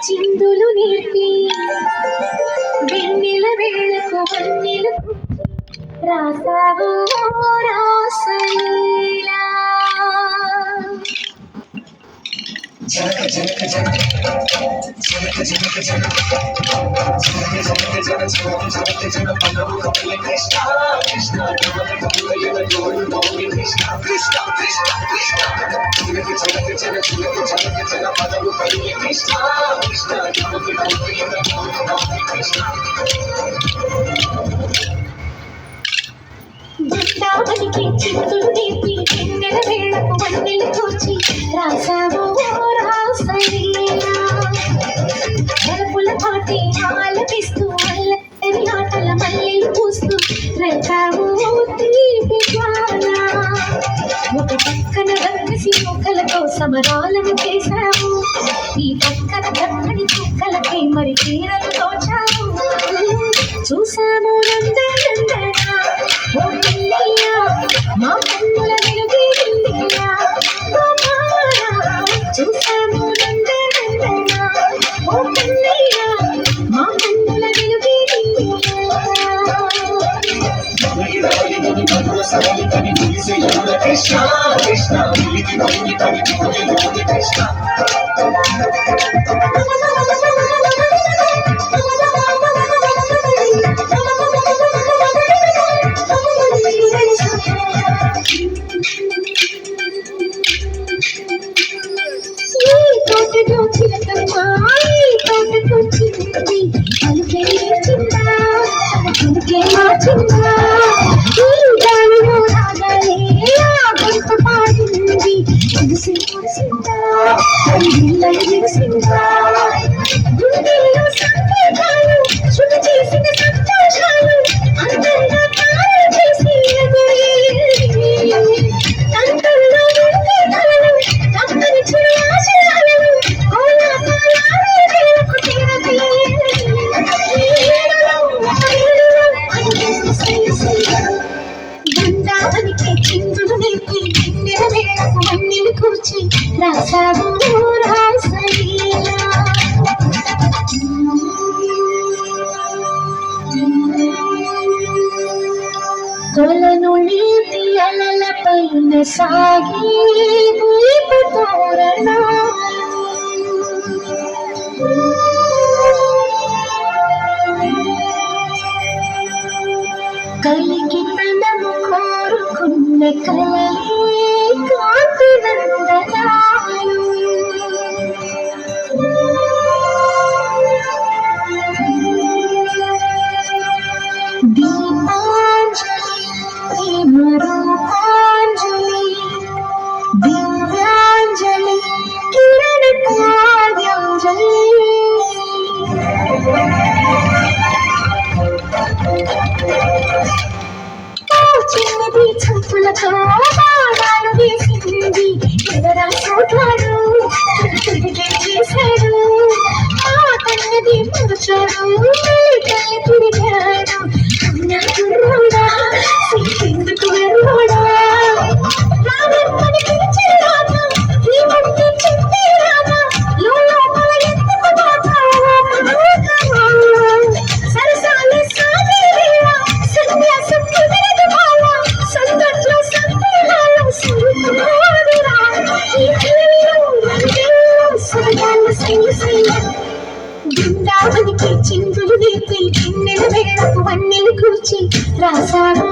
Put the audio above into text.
చిందులు నేర్పి వెన్నెల వేళకు వన్నెలు రాసావు రాసలీలా జనక జనక జనక జనక జనక జనక జనక జనక జనక జనక పదము కపిల కృష్ణ కృష్ణ కమల గోడు గోడి కృష్ణ కృష్ణ కృష్ణ కృష్ణ జనక జనక జనక జనక జనక జన పదము కపిల కృష్ణ కృష్ణ కమల గోడి కృష్ణ బృందావనికి చింతులు నేర్పి వెన్నెల వేళకు వన్నెలు కూర్చి రాసావు రాసలీలా మరపుల పాటి ఆలపిస్తూ అల్లరి ఆటల మల్లెలు పూస్తూ రేఖావు తీపి జ్వాల ఒక పక్కన రక్కసి మొక్కలతో సమరాలను చేశావు ఈ పక్కన చక్కని చుక్కలకి మరి చీరలు తోచావు చూసాము నందనందనా ఓ పిల్లయ్యా మా కన్నుల వెలుగేందియా చూసాము నందనందనా ఓ పిల్లయ్యా మా కన్నుల వెలుగేందియా కృష్ణ కృష్ణ కృష్ణ చిందులు నేర్పి వెన్నెల వేళకు వన్నెలు కూర్చి రాసావు రాసలీలా కొలను నీటి అలల పైన సాగి దీపు తోరణా కలికి తనము కోరుకున్న కలలే కాంతి నందనాలు దీపాంజలి ప్రేమ రూపాంజలి దివ్యాంజలి కిరణ కార్యాంజలి చిన్నది చంపులతో బాణాలు వేసింది ఎవరా చూడాడు తిరిగి చేశాడు ఆ కన్నది మరచాడు తల్లి తిరిగాడు నా కుర్రోడా ఎందుకు వెర్రోడా రానమ్మని పిలిచే రాదా ఈ మధ్య చెప్పే రాదా లోపల ఎందుకు మాట్లాడా సరసాలే సాగే వేళ సన్యాసం కుదరదు బాలా సందట్లో సందేహాలు సరిపోదురా ఈ పిల్లలు సరదాలు సైన్య బృందావనికి చిందులు నేర్పి వెన్నెల వేళకు వన్నెలు కూర్చి రాసావు